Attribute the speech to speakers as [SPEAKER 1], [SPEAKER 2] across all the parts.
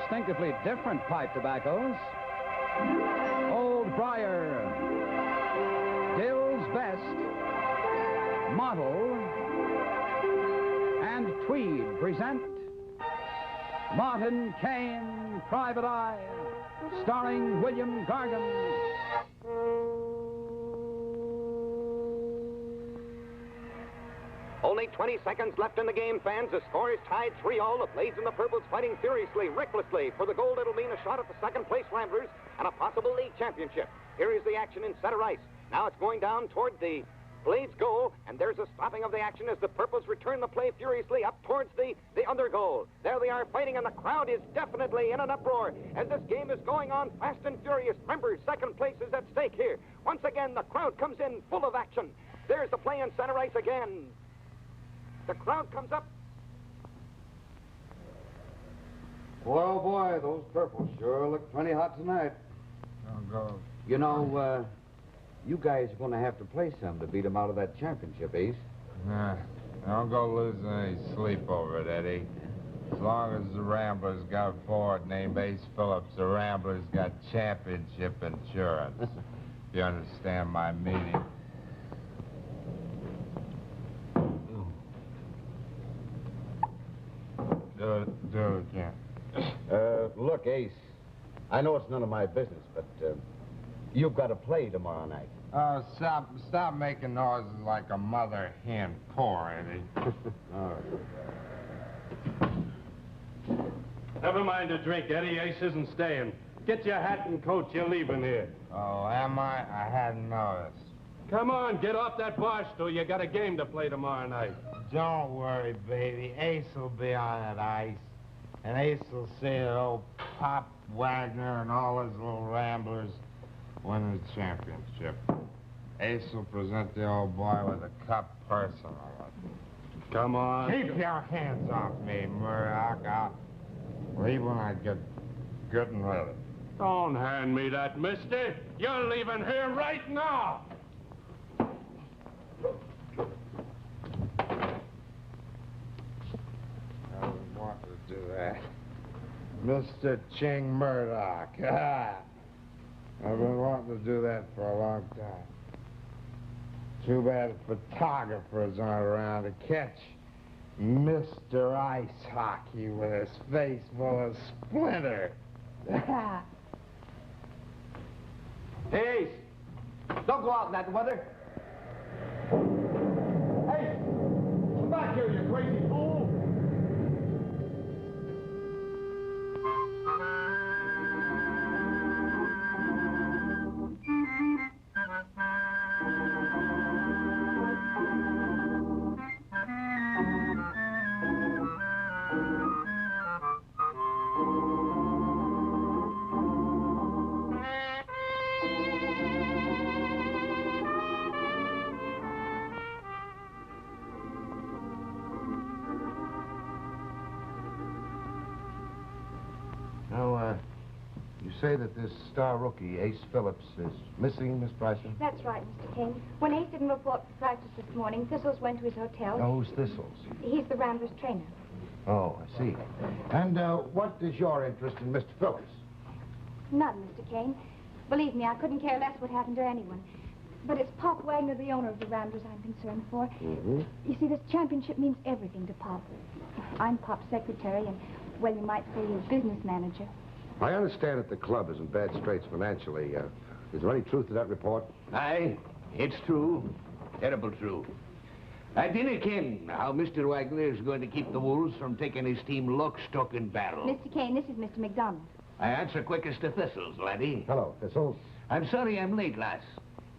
[SPEAKER 1] distinctively different pipe tobaccos. Old Briar, Dill's Best, Model, and Tweed present Martin Kane, Private Eye, starring William Gargan.
[SPEAKER 2] Only 20 seconds left in the game, fans. The score is tied 3-all. The Blades and the Purples fighting furiously, recklessly. For the gold, it'll mean a shot at the second-place Ramblers and a possible league championship. Here is the action in center ice. Now it's going down toward the Blades' goal, and there's a stopping of the action as the Purples return the play furiously up towards the other goal. There they are fighting, and the crowd is definitely in an uproar as this game is going on fast and furious. Remember, second place is at stake here. Once again, the crowd comes in full of action. There's the play in center ice again. The crowd comes up.
[SPEAKER 3] Well, boy, those Purples sure look plenty hot tonight.
[SPEAKER 4] I'll go.
[SPEAKER 3] You know, you guys are going to have to play some to beat them out of that championship, Ace.
[SPEAKER 4] Nah, don't go losing any sleep over it, Eddie. As long as the Ramblers got a forward named Ace Phillips, the Ramblers got championship insurance. If you understand my meaning. Do it again.
[SPEAKER 3] Look, Ace, I know it's none of my business, but you've got to play tomorrow night.
[SPEAKER 4] Oh, stop making noises like a mother hen. Poor Eddie.
[SPEAKER 3] All right.
[SPEAKER 5] Never mind the drink, Eddie. Ace isn't staying. Get your hat and coat. You're leaving here.
[SPEAKER 4] Oh, am I? I hadn't noticed.
[SPEAKER 5] Come on, get off that bar stool. You got a game to play tomorrow night.
[SPEAKER 4] Don't worry, baby. Ace will be on that ice. And Ace will see that old Pop Wagner and all his little Ramblers win the championship. Ace will present the old boy with a cup personally.
[SPEAKER 5] Come on.
[SPEAKER 4] Keep your hands off me, Murdoch. I'll leave when I get good and ready.
[SPEAKER 5] Don't hand me that, mister. You're leaving here right now.
[SPEAKER 4] I wouldn't want to do that. Mr. Ching Murdoch. I've been wanting to do that for a long time. Too bad photographers aren't around to catch Mr. Ice Hockey with his face full of splinter.
[SPEAKER 3] Ace, don't go out in that weather. Hey, come back here, you crazy fool.
[SPEAKER 6] You say that this star rookie, Ace Phillips, is missing, Miss Bryson?
[SPEAKER 7] That's right, Mr. Kane. When Ace didn't report for practice this morning, Thistles went to his hotel.
[SPEAKER 6] Oh, who's Thistles?
[SPEAKER 7] He's the Ramblers trainer.
[SPEAKER 6] Oh, I see. And what is your interest in Mr. Phillips?
[SPEAKER 7] None, Mr. Kane. Believe me, I couldn't care less what happened to anyone. But it's Pop Wagner, the owner of the Ramblers, I'm concerned for.
[SPEAKER 6] Mm-hmm.
[SPEAKER 7] You see, this championship means everything to Pop. I'm Pop's secretary and, well, you might say his business manager.
[SPEAKER 6] I understand that the club is in bad straits financially. Is there any truth to that report?
[SPEAKER 8] Aye, it's true. Terrible true. I dinna ken how Mr. Wagner is going to keep the Wolves from taking his team lock, stock, and barrel.
[SPEAKER 7] Mr. Kane, this is Mr. McDonald.
[SPEAKER 8] I answer quickest to Thistles, laddie.
[SPEAKER 6] Hello, Thistles.
[SPEAKER 8] I'm sorry I'm late, lass.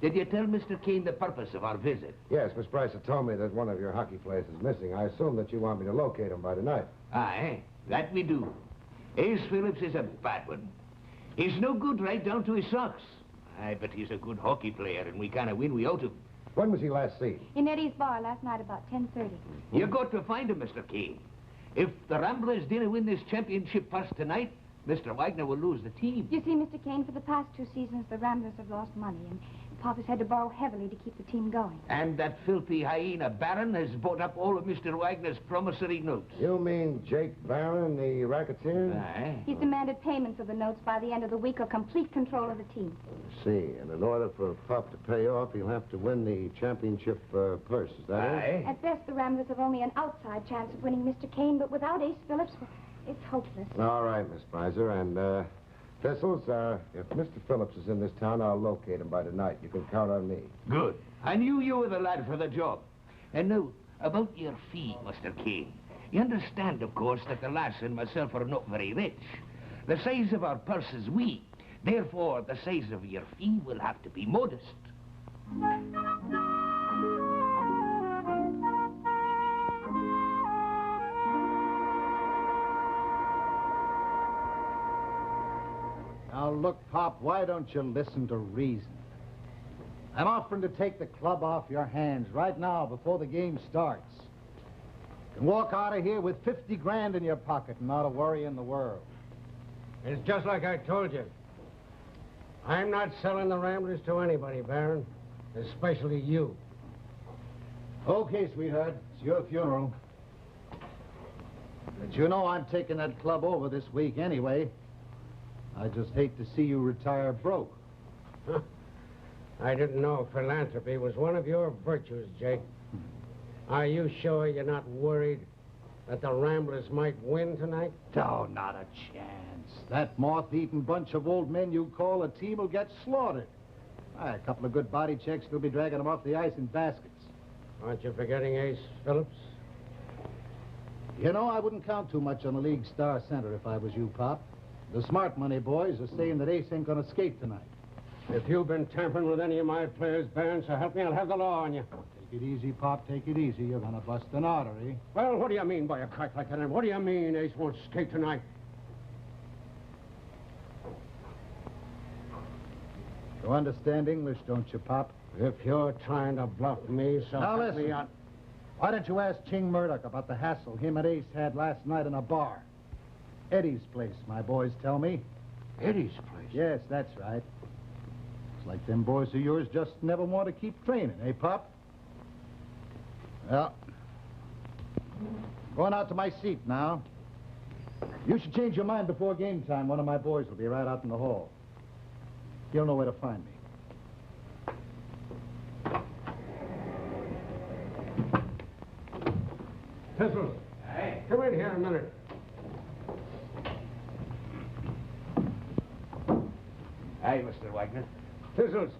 [SPEAKER 8] Did you tell Mr. Kane the purpose of our visit?
[SPEAKER 6] Yes, Miss Bryson told me that one of your hockey players is missing. I assume that you want me to locate him by tonight.
[SPEAKER 8] Aye, that we do. Ace Phillips is a bad one. He's no good right down to his socks. Aye, but he's a good hockey player, and we can't win without him.
[SPEAKER 6] When was he last seen?
[SPEAKER 7] In Eddie's bar last night about 10:30.
[SPEAKER 8] You got to find him, Mr. Kane. If the Ramblers didn't win this championship first tonight, Mr. Wagner will lose the team.
[SPEAKER 7] You see, Mr. Kane, for the past 2 seasons, the Ramblers have lost money, and Pop has had to borrow heavily to keep the team going.
[SPEAKER 8] And that filthy hyena Baron has bought up all of Mr. Wagner's promissory notes.
[SPEAKER 6] You mean Jake Barron, the racketeer?
[SPEAKER 8] Aye.
[SPEAKER 7] He's demanded payments of the notes by the end of the week or complete control of the team.
[SPEAKER 6] I see. And in order for Pop to pay off, he'll have to win the championship purse. Is that it?
[SPEAKER 8] Aye.
[SPEAKER 7] At best, the Ramblers have only an outside chance of winning Mr. Kane, but without Ace Phillips, well, it's hopeless.
[SPEAKER 6] All right, Miss Preiser. And, Thistles, if Mr. Phillips is in this town, I'll locate him by tonight. You can count on me.
[SPEAKER 8] Good. I knew you were the lad for the job. And now, about your fee, Mr. Kane. You understand, of course, that the lass and myself are not very rich. The size of our purse is wee. Therefore, the size of your fee will have to be modest.
[SPEAKER 9] Now, look, Pop, why don't you listen to reason? I'm offering to take the club off your hands right now before the game starts. You can walk out of here with 50 grand in your pocket and not a worry in the world.
[SPEAKER 5] It's just like I told you. I'm not selling the Ramblers to anybody, Baron. Especially you.
[SPEAKER 9] Okay, sweetheart, it's your funeral. But you know I'm taking that club over this week anyway. I just hate to see you retire broke.
[SPEAKER 5] I didn't know philanthropy was one of your virtues, Jake. Are you sure you're not worried that the Ramblers might win tonight?
[SPEAKER 9] Oh, not a chance. That moth-eaten bunch of old men you call a team will get slaughtered. A couple of good body checks, they'll be dragging them off the ice in baskets.
[SPEAKER 5] Aren't you forgetting Ace Phillips?
[SPEAKER 9] You know, I wouldn't count too much on the league star center if I was you, Pop. The smart money boys are saying that Ace ain't gonna skate tonight.
[SPEAKER 5] If you've been tampering with any of my players, Baron, so help me, I'll have the law on you.
[SPEAKER 9] Take it easy, Pop, take it easy. You're gonna bust an artery.
[SPEAKER 5] Well, what do you mean by a crack like that? And what do you mean Ace won't skate tonight?
[SPEAKER 9] You understand English, don't you, Pop?
[SPEAKER 5] If you're trying to bluff me, so
[SPEAKER 9] Now
[SPEAKER 5] help
[SPEAKER 9] listen.
[SPEAKER 5] me out.
[SPEAKER 9] Why don't you ask Ching Murdoch about the hassle him and Ace had last night in a bar? Eddie's place, my boys tell me.
[SPEAKER 5] Eddie's place?
[SPEAKER 9] Yes, that's right. It's like them boys of yours just never want to keep training, eh, Pop? Well, going out to my seat now. You should change your mind before game time. One of my boys will be right out in the hall. He'll know where to find me.
[SPEAKER 5] Thistles. Hey. Come in here a minute.
[SPEAKER 8] Aye, Mr. Wagner.
[SPEAKER 5] Thistles,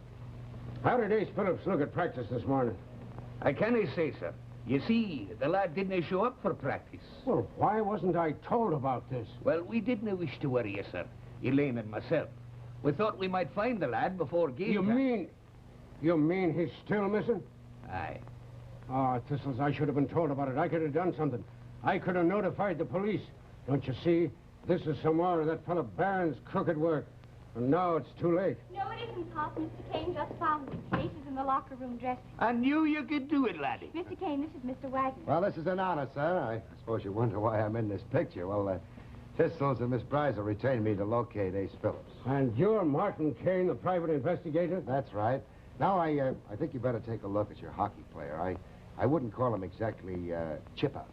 [SPEAKER 5] how did Ace Phillips look at practice this morning?
[SPEAKER 8] I can't say, sir. You see, the lad didn't show up for practice.
[SPEAKER 5] Well, why wasn't I told about this?
[SPEAKER 8] Well, we didn't wish to worry you, sir. Elaine and myself. We thought we might find the lad before game
[SPEAKER 5] You mean he's still missing?
[SPEAKER 8] Aye.
[SPEAKER 5] Oh, Thistles, I should have been told about it. I could have done something. I could have notified the police. Don't you see? This is some more of that fellow Barron's crooked work. And now it's too late.
[SPEAKER 7] No, it isn't, Pop. Mr. Kane just found him. Ace is in the locker room dressing.
[SPEAKER 8] I knew you could do it, laddie.
[SPEAKER 7] Mr. Kane, this is Mr. Wagner.
[SPEAKER 3] Well, this is an honor, sir. I suppose you wonder why I'm in this picture. Well, Thistles and Miss Preiser retained me to locate Ace Phillips.
[SPEAKER 5] And you're Martin Kane, the private investigator?
[SPEAKER 3] That's right. Now, I think you better take a look at your hockey player. I wouldn't call him exactly chipper.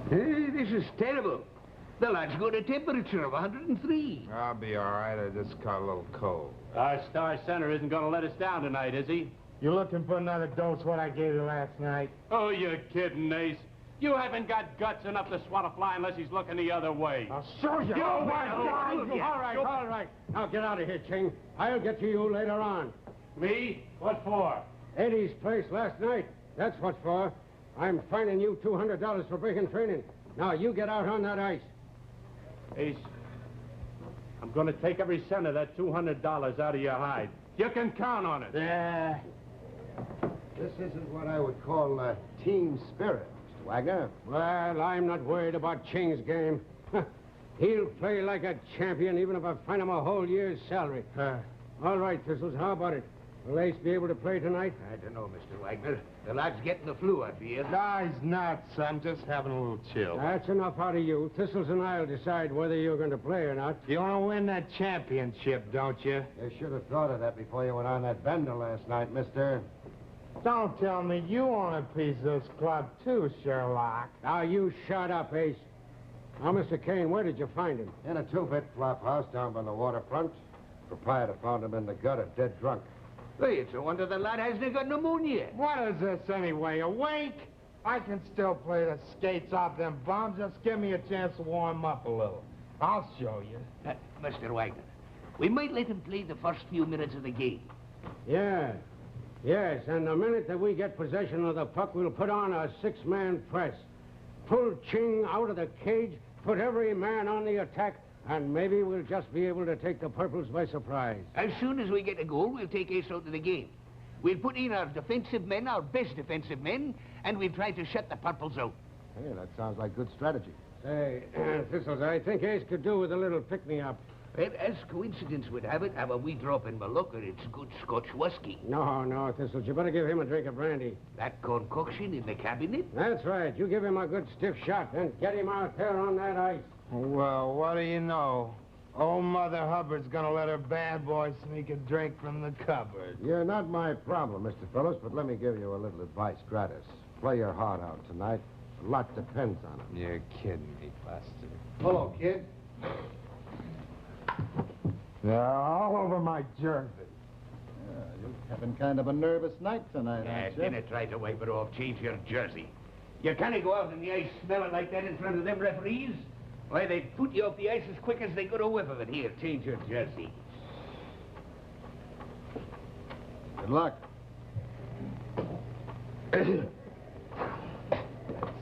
[SPEAKER 8] Hey, this is terrible. The lad's got a temperature of 103.
[SPEAKER 4] I'll be all right. I just caught a little cold.
[SPEAKER 5] Our star center isn't going to let us down tonight, is he?
[SPEAKER 4] You looking for another dose what I gave you last night?
[SPEAKER 5] Oh, you're kidding, Ace. You haven't got guts enough to swat a fly unless he's looking the other way.
[SPEAKER 4] I'll show you.
[SPEAKER 5] All right. Now get out of here, Ching. I'll get to you later on. Me? What for? Eddie's place last night. That's what for. I'm fining you $200 for breaking training. Now, you get out on that ice. Ace, I'm going to take every cent of that $200 out of your hide. You can count on it.
[SPEAKER 3] This isn't what I would call team spirit, Mr. Wagner.
[SPEAKER 5] Well, I'm not worried about Ching's game. He'll play like a champion even if I fine him a whole year's salary. All right, Thistles, how about it? Will Ace be able to play tonight?
[SPEAKER 8] I don't know, Mr. Wagner. The lad's getting the flu, I fear.
[SPEAKER 4] No, he's not, son. Just having a little chill.
[SPEAKER 5] That's enough out of you. Thistles and I'll decide whether you're going to play or not.
[SPEAKER 4] You want to win that championship, don't you?
[SPEAKER 3] You should have thought of that before you went on that bender last night, mister.
[SPEAKER 4] Don't tell me you own a piece of this club, too, Sherlock.
[SPEAKER 5] Now, you shut up, Ace. Now, Mr. Kane, where did you find him?
[SPEAKER 3] In a two-bit flop house down by the waterfront. Proprietor found him in the gutter, dead drunk.
[SPEAKER 8] Hey, it's a wonder the lad hasn't got pneumonia.
[SPEAKER 4] What is this, anyway, a wake? I can still play the skates off them bums. Just give me a chance to warm up a little. I'll show you.
[SPEAKER 8] Mr. Wagner, we might let him play the first few minutes of the game.
[SPEAKER 5] Yeah. Yes, and the minute that we get possession of the puck, we'll put on a six-man press. Pull Ching out of the cage, put every man on the attack, and maybe we'll just be able to take the Purples by surprise.
[SPEAKER 8] As soon as we get a goal, we'll take Ace out of the game. We'll put in our defensive men, our best defensive men, and we'll try to shut the Purples out.
[SPEAKER 3] Hey, that sounds like good strategy.
[SPEAKER 5] Say, Thistles, I think Ace could do with a little pick-me-up.
[SPEAKER 8] Well, as coincidence would have it, have a wee drop in my locker. It's good Scotch whiskey.
[SPEAKER 5] No, Thistles, you better give him a drink of brandy.
[SPEAKER 8] That concoction in the cabinet?
[SPEAKER 5] That's right. You give him a good stiff shot and get him out there on that ice.
[SPEAKER 4] Well, what do you know? Old Mother Hubbard's gonna let her bad boy sneak a drink from the cupboard.
[SPEAKER 3] You're not my problem, Mr. Phillips, but let me give you a little advice gratis. Play your heart out tonight. A lot depends on it.
[SPEAKER 4] You're kidding me, Buster.
[SPEAKER 3] Hello, kid.
[SPEAKER 4] They're all over my jersey.
[SPEAKER 9] You're having kind of a nervous night tonight, aren't you?
[SPEAKER 8] Dinna try to wipe it off. Change your jersey. You can't go out in the ice smelling like that in front of them referees. Why, they'd put you off the ice as quick as they got a whiff of it. Here, change your jersey.
[SPEAKER 9] Good luck.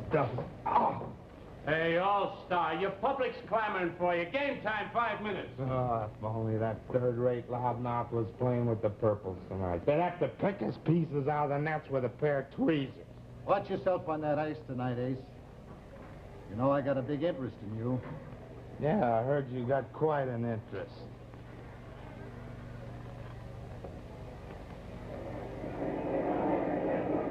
[SPEAKER 4] Stuff. Oh.
[SPEAKER 5] Hey, All-Star, your public's clamoring for you. Game time, 5 minutes.
[SPEAKER 4] Oh, if only that third-rate loudmouth was playing with the Purples tonight. They'd have to pick his pieces out of the nets with a pair of tweezers.
[SPEAKER 9] Watch yourself on that ice tonight, Ace. You know I got a big interest in you.
[SPEAKER 4] Yeah, I heard you got quite an interest.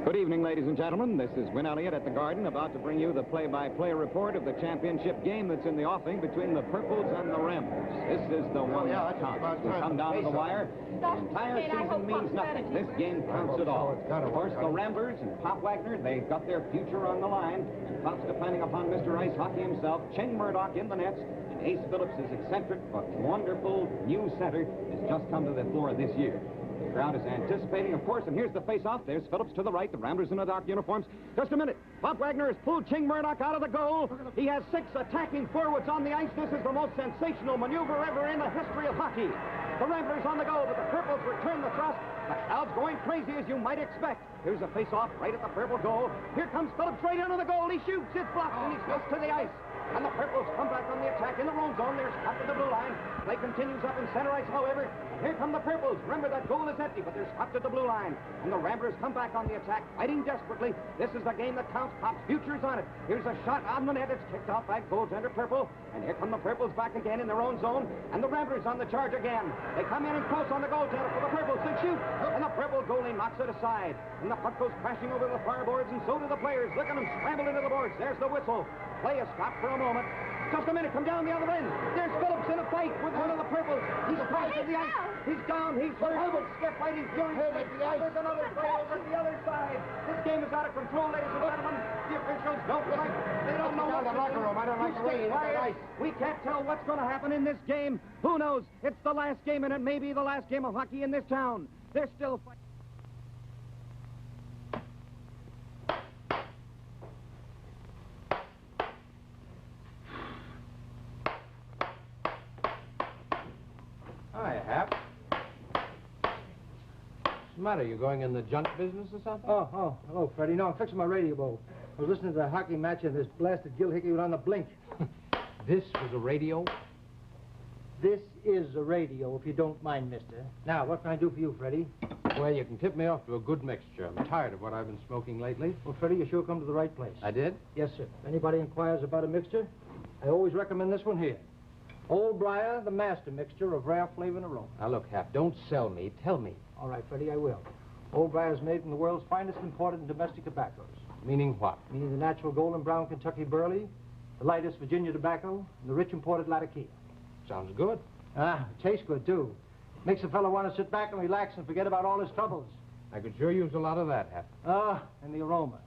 [SPEAKER 2] Good evening, ladies and gentlemen. This is Win Elliott at the Garden, about to bring you the play-by-play report of the championship game that's in the offing between the Purples and the Ramblers. This is the one that counts. We come down to the wire. The entire season means nothing. This game counts it all. Of course, the Ramblers and Pop Wagner, they've got their future on the line. And Pop's depending upon Mr. Ice Hockey himself, Ching Murdoch in the nets, and Ace Phillips, his eccentric but wonderful new center, has just come to the floor this year. The crowd is anticipating, of course, and here's the face-off. There's Phillips to the right, the Ramblers in the dark uniforms. Just a minute. Bob Wagner has pulled Ching Murdoch out of the goal. He has 6 attacking forwards on the ice. This is the most sensational maneuver ever in the history of hockey. The Ramblers on the goal, but the Purples return the thrust. The crowd's going crazy, as you might expect. Here's a face-off right at the Purple goal. Here comes Phillips right into the goal. He shoots. It's blocked, and he's close to the ice. And the Purples come back on the attack in the own zone. They're stopped at the blue line. Play continues up in center ice, however. And here come the Purples. Remember, that goal is empty, but they're stopped at the blue line. And the Ramblers come back on the attack, fighting desperately. This is the game that counts. Pop's future's on it. Here's a shot on the net. It's kicked off by goaltender Purple. And here come the Purples back again in their own zone. And the Ramblers on the charge again. They come in and close on the goaltender for the Purples. They shoot. And the Purple goalie knocks it aside. And the puck goes crashing over the fireboards, and so do the players. Look at them scramble into the boards. There's the whistle. Play is stopped for a moment. Just a minute, come down the other end. There's Phillips in a fight with one of the Purples. He's across the ice. He's down. He's hurt. They're fighting furiously. There's another play over at the other side. This game is out of control, ladies and gentlemen. The officials don't like. They don't know what to do.
[SPEAKER 3] I don't like the way you ice.
[SPEAKER 2] We can't tell what's going to happen in this game. Who knows? It's the last game, and it may be the last game of hockey in this town. They're still fighting.
[SPEAKER 10] Hi, Hap. What's the matter? You going in the junk business or something?
[SPEAKER 11] Oh, hello, Freddie. No, I'm fixing my radio bowl. I was listening to the hockey match and this blasted Gil Hickey was on the blink.
[SPEAKER 10] This was a radio?
[SPEAKER 11] This is a radio, if you don't mind, mister. Now, what can I do for you, Freddie?
[SPEAKER 10] Well, you can tip me off to a good mixture. I'm tired of what I've been smoking lately.
[SPEAKER 11] Well, Freddie, you sure come to the right place.
[SPEAKER 10] I did?
[SPEAKER 11] Yes, sir. If anybody inquires about a mixture, I always recommend this one here. Old Briar, the master mixture of rare flavor and aroma.
[SPEAKER 10] Now, look, Hap, don't sell me. Tell me,
[SPEAKER 11] All right, Freddie, I will. Old Briar's made from the world's finest imported and domestic tobaccos.
[SPEAKER 10] Meaning what?
[SPEAKER 11] Meaning the natural golden brown Kentucky burley, the lightest Virginia tobacco, and the rich imported Latakia.
[SPEAKER 10] Sounds good.
[SPEAKER 11] Ah, it tastes good, too. Makes a fellow want to sit back and relax and forget about all his troubles.
[SPEAKER 10] I could sure use a lot of that, Hap.
[SPEAKER 11] Ah, and the aroma.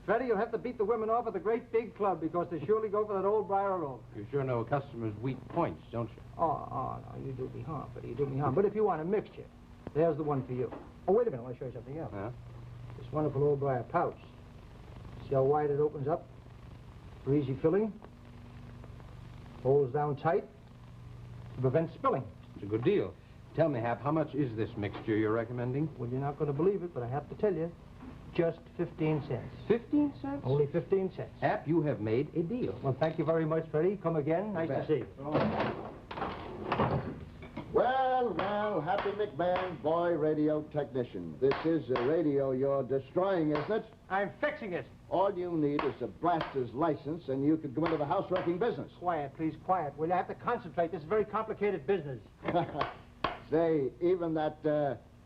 [SPEAKER 11] Freddie, you'll have to beat the women off at the great big club because they surely go for that old Briar aroma.
[SPEAKER 10] You sure know a customer's weak points, don't you?
[SPEAKER 11] Oh, no, you do me harm, Freddie, you do me harm. But if you want a mixture, there's the one for you. Oh, wait a minute, I want to show you something else.
[SPEAKER 10] Huh?
[SPEAKER 11] This wonderful old Briar pouch. See how wide it opens up for easy filling? Holds down tight to prevent spilling.
[SPEAKER 10] It's a good deal. Tell me, Hap, how much is this mixture you're recommending?
[SPEAKER 11] Well, you're not going to believe it, but I have to tell you. Just 15 cents.
[SPEAKER 10] 15 cents?
[SPEAKER 11] Only 15 cents.
[SPEAKER 10] Hap, you have made a deal.
[SPEAKER 11] Well, thank you very much, Freddie. Come again. Nice to see you.
[SPEAKER 12] Well, Happy McMahon, boy radio technician. This is a radio you're destroying, isn't it?
[SPEAKER 11] I'm fixing it.
[SPEAKER 12] All you need is a blaster's license, and you could go into the house-wrecking business.
[SPEAKER 11] Quiet, please, quiet. Will you have to concentrate? This is a very complicated business.
[SPEAKER 12] Say, even that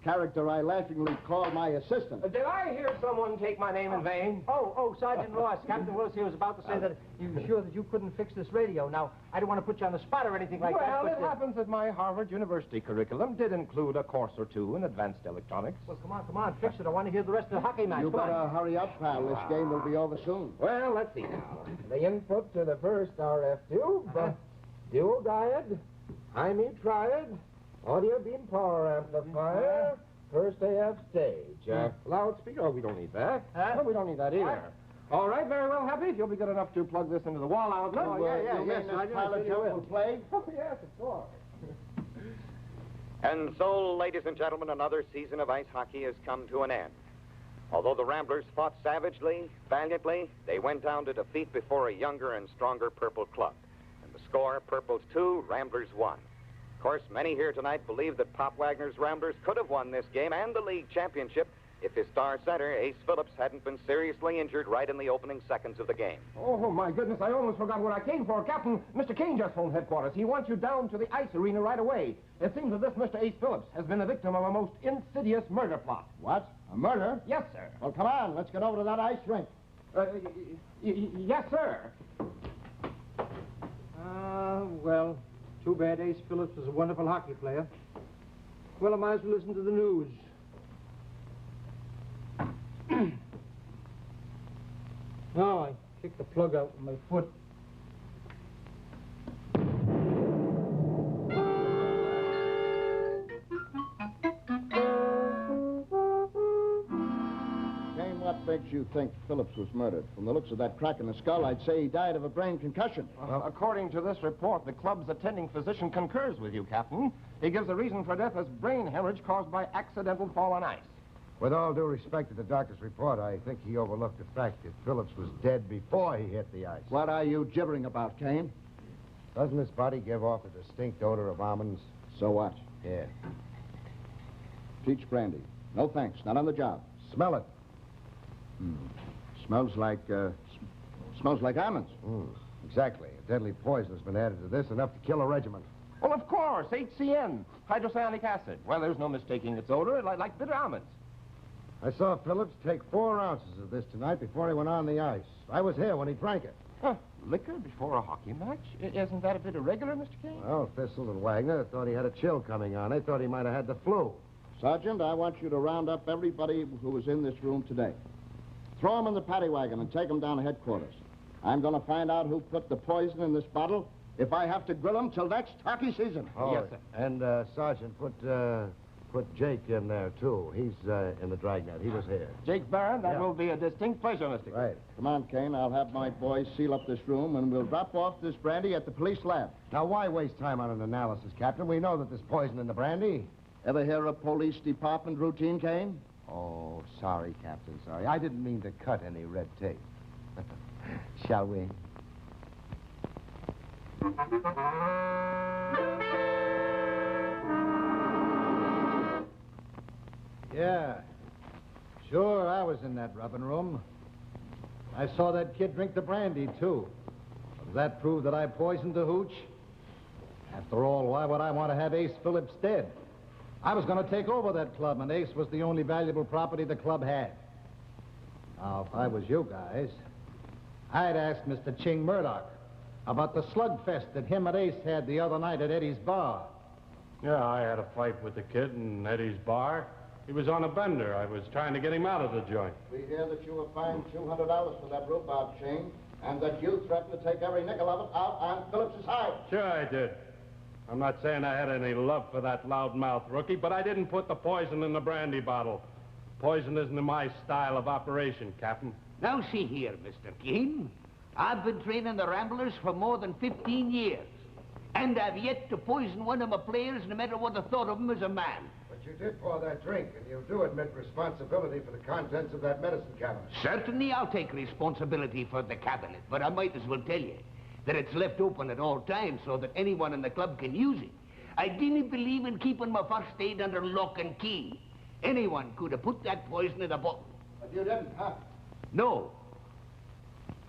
[SPEAKER 12] character I laughingly call my assistant.
[SPEAKER 10] Did I hear someone take my name in vain?
[SPEAKER 11] Oh, Sergeant Ross. Captain Willis here was about to say that you were sure that you couldn't fix this radio. Now, I don't want to put you on the spot or anything like that.
[SPEAKER 13] Well, it happens that my Harvard University curriculum did include a course or two in advanced electronics.
[SPEAKER 11] Well, come on, fix it. I want to hear the rest of the hockey match.
[SPEAKER 12] You better hurry up, pal. This game will be over soon.
[SPEAKER 13] Well, let's see now. The input to the first RF tube, dual diode, high mute triad, audio beam power amplifier, first AF stage. Loudspeaker, oh, we don't need that. No, we don't need that either. All right, very well, Happy. If you'll be good enough to plug this into the wall outlet.
[SPEAKER 12] Oh, yes, pilot Joe will play?
[SPEAKER 13] Oh, yes, of course.
[SPEAKER 2] And so, ladies and gentlemen, another season of ice hockey has come to an end. Although the Ramblers fought savagely, valiantly, they went down to defeat before a younger and stronger Purple club. And the score, Purples 2, Ramblers 1. Of course, many here tonight believe that Pop Wagner's Ramblers could have won this game and the league championship if his star center, Ace Phillips, hadn't been seriously injured right in the opening seconds of the game.
[SPEAKER 13] Oh, my goodness, I almost forgot what I came for. Captain, Mr. Kane just phoned headquarters. He wants you down to the ice arena right away. It seems that this Mr. Ace Phillips has been the victim of a most insidious murder plot.
[SPEAKER 12] What? A murder?
[SPEAKER 13] Yes, sir.
[SPEAKER 12] Well, come on. Let's get over to that ice rink.
[SPEAKER 13] Yes, sir.
[SPEAKER 11] Well, too bad Ace Phillips was a wonderful hockey player. Well, I might as well listen to the news. Oh, I kicked the plug out with my foot.
[SPEAKER 12] Kane, what makes you think Phillips was murdered? From the looks of that crack in the skull, I'd say he died of a brain concussion.
[SPEAKER 13] Well, according to this report, the club's attending physician concurs with you, Captain. He gives a reason for death as brain hemorrhage caused by accidental fall on ice.
[SPEAKER 6] With all due respect to the doctor's report, I think he overlooked the fact that Phillips was dead before he hit the ice.
[SPEAKER 12] What are you gibbering about, Kane?
[SPEAKER 6] Doesn't his body give off a distinct odor of almonds?
[SPEAKER 12] So what?
[SPEAKER 6] Yeah.
[SPEAKER 12] Peach brandy. No thanks. Not on the job.
[SPEAKER 6] Smell it.
[SPEAKER 12] Smells like almonds.
[SPEAKER 6] Exactly. A deadly poison has been added to this, enough to kill a regiment.
[SPEAKER 13] Well, of course, HCN, hydrocyanic acid. Well, there's no mistaking its odor, like bitter almonds.
[SPEAKER 6] I saw Phillips take 4 ounces of this tonight before he went on the ice. I was here when he drank it.
[SPEAKER 13] Huh, liquor before a hockey match? Isn't that a bit irregular, Mr. Kane?
[SPEAKER 6] Well, Thistles and Wagner thought he had a chill coming on. They thought he might have had the flu.
[SPEAKER 12] Sergeant, I want you to round up everybody who was in this room today. Throw them in the paddy wagon and take them down to headquarters. I'm going to find out who put the poison in this bottle if I have to grill them till next hockey season.
[SPEAKER 6] Oh,
[SPEAKER 13] yes, sir.
[SPEAKER 6] And, Sergeant, put Jake in there, too. He's in the dragnet. He was here.
[SPEAKER 13] Jake Barron, that will be a distinct pleasure, Mr. Kane.
[SPEAKER 6] Right.
[SPEAKER 12] Come on, Kane. I'll have my boys seal up this room, and we'll drop off this brandy at the police lab.
[SPEAKER 6] Now, why waste time on an analysis, Captain? We know that there's poison in the brandy.
[SPEAKER 12] Ever hear of police department routine, Kane?
[SPEAKER 6] Oh, sorry, Captain, sorry. I didn't mean to cut any red tape. Shall we?
[SPEAKER 9] Yeah. Sure, I was in that rubbing room. I saw that kid drink the brandy, too. Does that prove that I poisoned the hooch? After all, why would I want to have Ace Phillips dead? I was going to take over that club, and Ace was the only valuable property the club had. Now, if I was you guys, I'd ask Mr. Ching Murdoch about the slugfest that him and Ace had the other night at Eddie's bar.
[SPEAKER 5] Yeah, I had a fight with the kid in Eddie's bar. He was on a bender. I was trying to get him out of the joint.
[SPEAKER 12] We hear that you were fined $200 for that rhubarb chain, and that you threatened to take every nickel of it out on Phillips's hide.
[SPEAKER 5] Sure I did. I'm not saying I had any love for that loudmouth rookie, but I didn't put the poison in the brandy bottle. Poison isn't my style of operation, Captain.
[SPEAKER 8] Now, see here, Mr. Kane. I've been training the Ramblers for more than 15 years. And I've yet to poison one of my players, no matter what I thought of him as a man.
[SPEAKER 6] But you did pour that drink, and you do admit responsibility for the contents of that medicine cabinet.
[SPEAKER 8] Certainly I'll take responsibility for the cabinet, but I might as well tell you that it's left open at all times so that anyone in the club can use it. I didn't believe in keeping my first aid under lock and key. Anyone could have put that poison in a bottle.
[SPEAKER 12] But you didn't, huh?
[SPEAKER 8] No.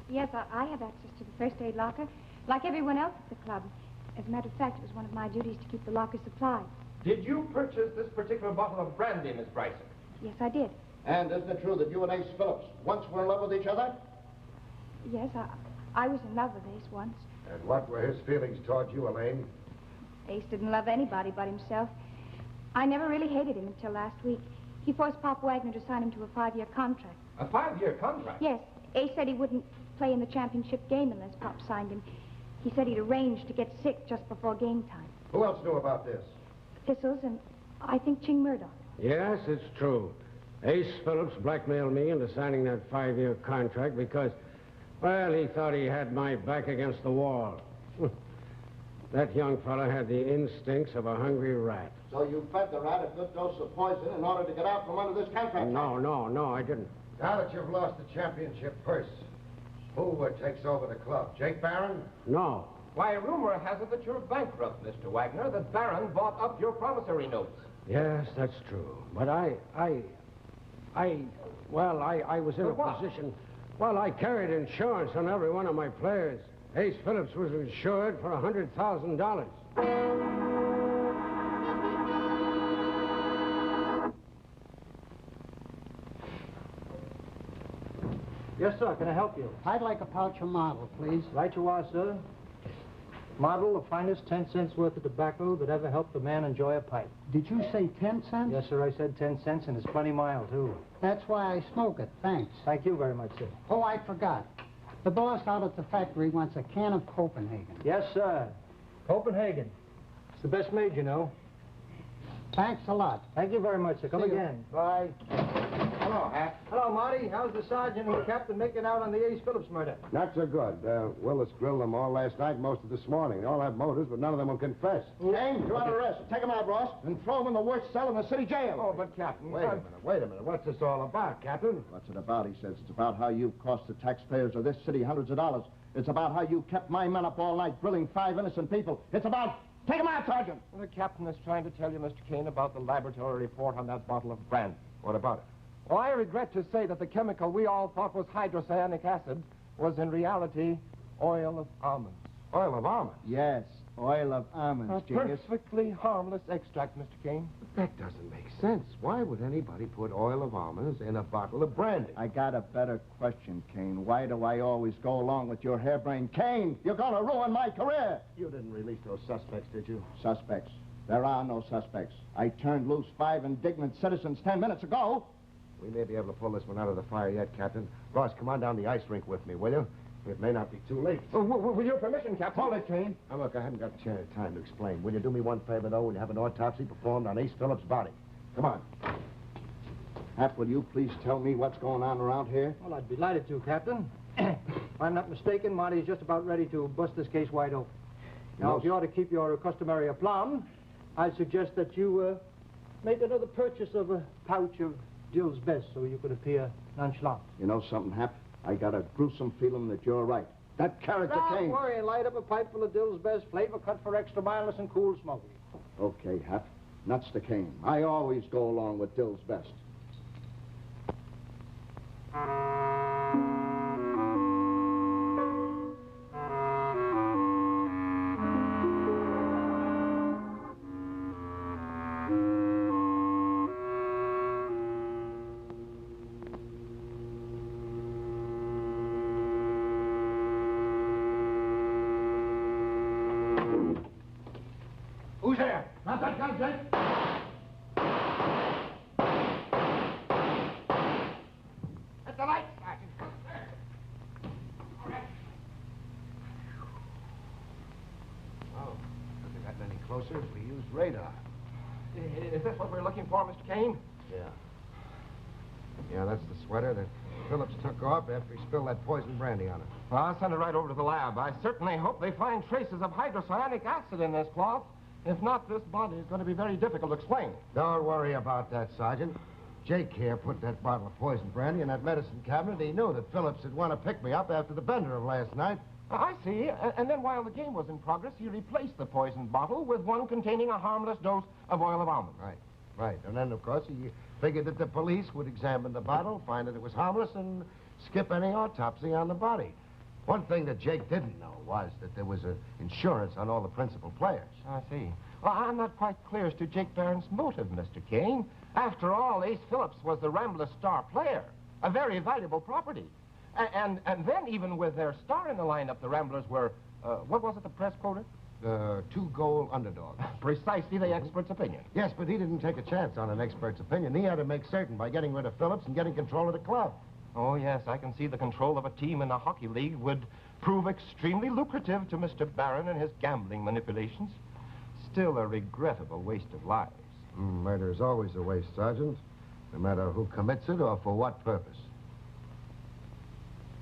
[SPEAKER 7] Yes, I have access to the first aid locker, like everyone else at the club. As a matter of fact, it was one of my duties to keep the locker supplied.
[SPEAKER 13] Did you purchase this particular bottle of brandy, Miss Bryson?
[SPEAKER 7] Yes, I did.
[SPEAKER 12] And isn't it true that you and Ace Phillips once were in love with each other?
[SPEAKER 7] Yes, I was in love with Ace once.
[SPEAKER 6] And what were his feelings toward you, Elaine?
[SPEAKER 7] Ace didn't love anybody but himself. I never really hated him until last week. He forced Pop Wagner to sign him to a 5-year contract.
[SPEAKER 13] A 5-year contract?
[SPEAKER 7] Yes. Ace said he wouldn't play in the championship game unless Pop signed him. He said he'd arranged to get sick just before game time.
[SPEAKER 6] Who else knew about this?
[SPEAKER 7] Thistles and I think Ching Murdoch.
[SPEAKER 5] Yes, it's true. Ace Phillips blackmailed me into signing that 5-year contract because, well, he thought he had my back against the wall. That young fella had the instincts of a hungry rat.
[SPEAKER 12] So you fed the rat a good dose of poison in order to get out from under this contract?
[SPEAKER 5] No, I didn't.
[SPEAKER 6] Now that you've lost the championship purse, who takes over the club? Jake Barron?
[SPEAKER 5] No.
[SPEAKER 13] Why, rumor has it that you're bankrupt, Mr. Wagner, that Barron bought up your promissory notes.
[SPEAKER 5] Yes, that's true. But I was in a position... Well, I carried insurance on every one of my players. Ace Phillips was insured for $100,000.
[SPEAKER 11] Yes, sir. Can I help you?
[SPEAKER 14] I'd like a pouch of model, please.
[SPEAKER 11] Right you are, sir. Model, the finest 10 cents worth of tobacco that ever helped a man enjoy a pipe.
[SPEAKER 14] Did you say 10 cents?
[SPEAKER 11] Yes, sir, I said 10 cents, and it's plenty mild, too.
[SPEAKER 14] That's why I smoke it. Thanks.
[SPEAKER 11] Thank you very much, sir.
[SPEAKER 14] Oh, I forgot. The boss out at the factory wants a can of Copenhagen.
[SPEAKER 11] Yes, sir. Copenhagen. It's the best made, you know.
[SPEAKER 14] Thanks a lot.
[SPEAKER 11] Thank you very much, sir. Come
[SPEAKER 14] See you.
[SPEAKER 11] again. Bye.
[SPEAKER 12] Hello, Hap.
[SPEAKER 11] Hello, Marty. How's the sergeant and the captain making out on the Ace Phillips murder?
[SPEAKER 6] Not so good. Willis grilled them all last night, most of this morning. They all have motives, but none of them will confess.
[SPEAKER 12] Kane, you're under arrest. Take him out, Ross, and throw him in the worst cell in the city jail.
[SPEAKER 6] Oh, but, Captain, wait a minute. What's this all about, Captain?
[SPEAKER 12] What's it about, he says. It's about how you cost the taxpayers of this city hundreds of dollars. It's about how you kept my men up all night grilling 5 innocent people. It's about... Take him out, Sergeant!
[SPEAKER 13] The captain is trying to tell you, Mr. Kane, about the laboratory report on that bottle of brandy.
[SPEAKER 6] What about it?
[SPEAKER 13] Well, I regret to say that the chemical we all thought was hydrocyanic acid was in reality oil of almonds.
[SPEAKER 6] Oil of almonds?
[SPEAKER 12] Yes, oil of almonds,
[SPEAKER 13] A
[SPEAKER 12] genius.
[SPEAKER 13] perfectly harmless extract, Mr. Kane.
[SPEAKER 6] But that doesn't make sense. Why would anybody put oil of almonds in a bottle of brandy?
[SPEAKER 12] I got a better question, Kane. Why do I always go along with your harebrained... Kane, you're gonna ruin my career!
[SPEAKER 6] You didn't release those suspects, did you?
[SPEAKER 12] Suspects? There are no suspects. I turned loose 5 indignant citizens 10 minutes ago.
[SPEAKER 6] We may be able to pull this one out of the fire yet, Captain. Ross, come on down the ice rink with me, will you? It may not be too late.
[SPEAKER 13] With your permission, Captain.
[SPEAKER 12] Hold it, Kane.
[SPEAKER 6] Now, look, I haven't got time to explain. Will you do me one favor, though? Will you have an autopsy performed on Ace Phillips' body? Come on.
[SPEAKER 12] Hap, will you please tell me what's going on around here?
[SPEAKER 11] Well, I'd be delighted to, Captain. If I'm not mistaken, Marty's just about ready to bust this case wide open. Now, if you ought to keep your customary aplomb, I'd suggest that you make another purchase of a pouch of Dill's Best so you could appear nonchalant.
[SPEAKER 12] You know something, Hap? I got a gruesome feeling that you're right. That character
[SPEAKER 11] Don't
[SPEAKER 12] Kane...
[SPEAKER 11] worry, light up a pipe full of Dill's Best, flavor cut for extra mildness and cool smoking.
[SPEAKER 12] Okay, Hap. Nuts to Kane. I always go along with Dill's Best.
[SPEAKER 5] Sergeant!
[SPEAKER 13] At the light, Sergeant.
[SPEAKER 3] Oh, hasn't gotten any closer. We used radar.
[SPEAKER 13] Is this what we're looking for, Mr. Kane?
[SPEAKER 3] Yeah. Yeah, that's the sweater that Phillips took off after he spilled that poison brandy on it.
[SPEAKER 13] Well, I'll send it right over to the lab. I certainly hope they find traces of hydrocyanic acid in this cloth. If not, this body is going to be very difficult to explain.
[SPEAKER 3] Don't worry about that, Sergeant. Jake here put that bottle of poison brandy in that medicine cabinet. He knew that Phillips would want to pick me up after the bender of last night.
[SPEAKER 13] I see. And then while the game was in progress, he replaced the poisoned bottle with one containing a harmless dose of oil of almond.
[SPEAKER 3] Right. And then, of course, he figured that the police would examine the bottle, find that it was harmless, and skip any autopsy on the body. One thing that Jake didn't know was that there was insurance on all the principal players.
[SPEAKER 13] I see. Well, I'm not quite clear as to Jake Barron's motive, Mr. Kane. After all, Ace Phillips was the Rambler's star player, a very valuable property. And then, even with their star in the lineup, the Ramblers were, what was it the press quoted?
[SPEAKER 3] 2-goal underdog.
[SPEAKER 13] Precisely the expert's opinion.
[SPEAKER 3] Yes, but he didn't take a chance on an expert's opinion. He had to make certain by getting rid of Phillips and getting control of the club.
[SPEAKER 13] Oh, yes, I can see the control of a team in the hockey league would prove extremely lucrative to Mr. Barron and his gambling manipulations. Still a regrettable waste of lives.
[SPEAKER 3] Murder is always a waste, Sergeant, no matter who commits it or for what purpose.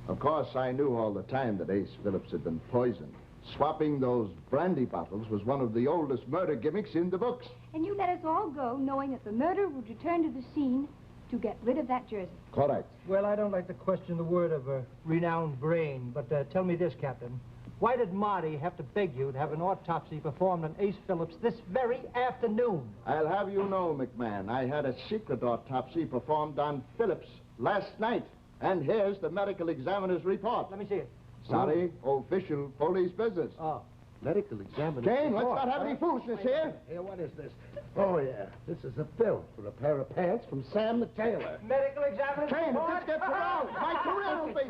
[SPEAKER 12] Of course, I knew all the time that Ace Phillips had been poisoned. Swapping those brandy bottles was one of the oldest murder gimmicks in the books.
[SPEAKER 7] And you let us all go knowing that the murderer would return to the scene to get rid of that jersey.
[SPEAKER 12] Correct.
[SPEAKER 11] Well, I don't like to question the word of a renowned brain, but tell me this, Captain. Why did Marty have to beg you to have an autopsy performed on Ace Phillips this very afternoon?
[SPEAKER 12] I'll have you know, McMahon, I had a secret autopsy performed on Phillips last night. And here's the medical examiner's report.
[SPEAKER 11] Let me see it.
[SPEAKER 12] Sorry, official police business.
[SPEAKER 11] Oh.
[SPEAKER 3] Medical examiner.
[SPEAKER 12] Kane, let's not have any foolishness here.
[SPEAKER 3] Here, what is this? Oh, yeah. This is a bill for a pair of pants from Sam the tailor.
[SPEAKER 11] Medical examiner's
[SPEAKER 12] Kane, if
[SPEAKER 11] report?
[SPEAKER 12] this gets around, my career will be...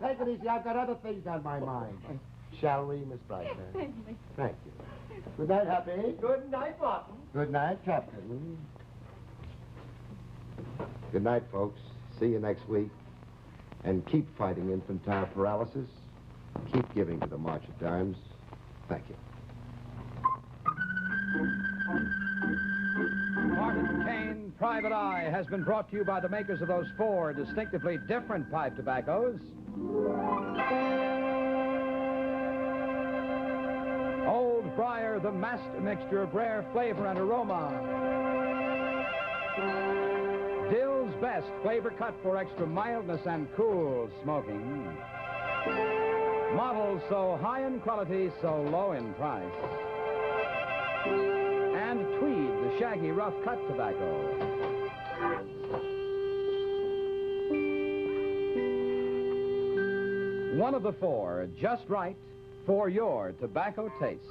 [SPEAKER 3] Take it easy. I've got other things on my mind. Shall we, Miss Brightman? Thank you. Good night, Happy.
[SPEAKER 11] Good night, Martin.
[SPEAKER 3] Good night, Captain. Good night, folks. See you next week. And keep fighting infantile paralysis. Keep giving to the March of Dimes. Thank you.
[SPEAKER 1] Martin Kane, Private Eye, has been brought to you by the makers of those 4 distinctively different pipe tobaccos. Old Briar, the master mixture of rare flavor and aroma. Dill's Best flavor cut for extra mildness and cool smoking. Models so high in quality, so low in price. And Tweed, the shaggy rough cut tobacco. One of the 4, just right for your tobacco taste.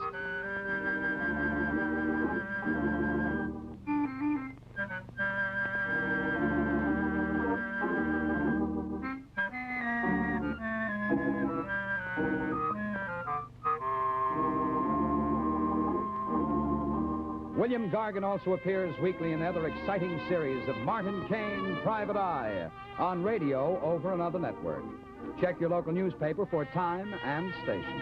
[SPEAKER 1] William Gargan also appears weekly in other exciting series of Martin Kane, Private Eye, on radio over another network. Check your local newspaper for time and station.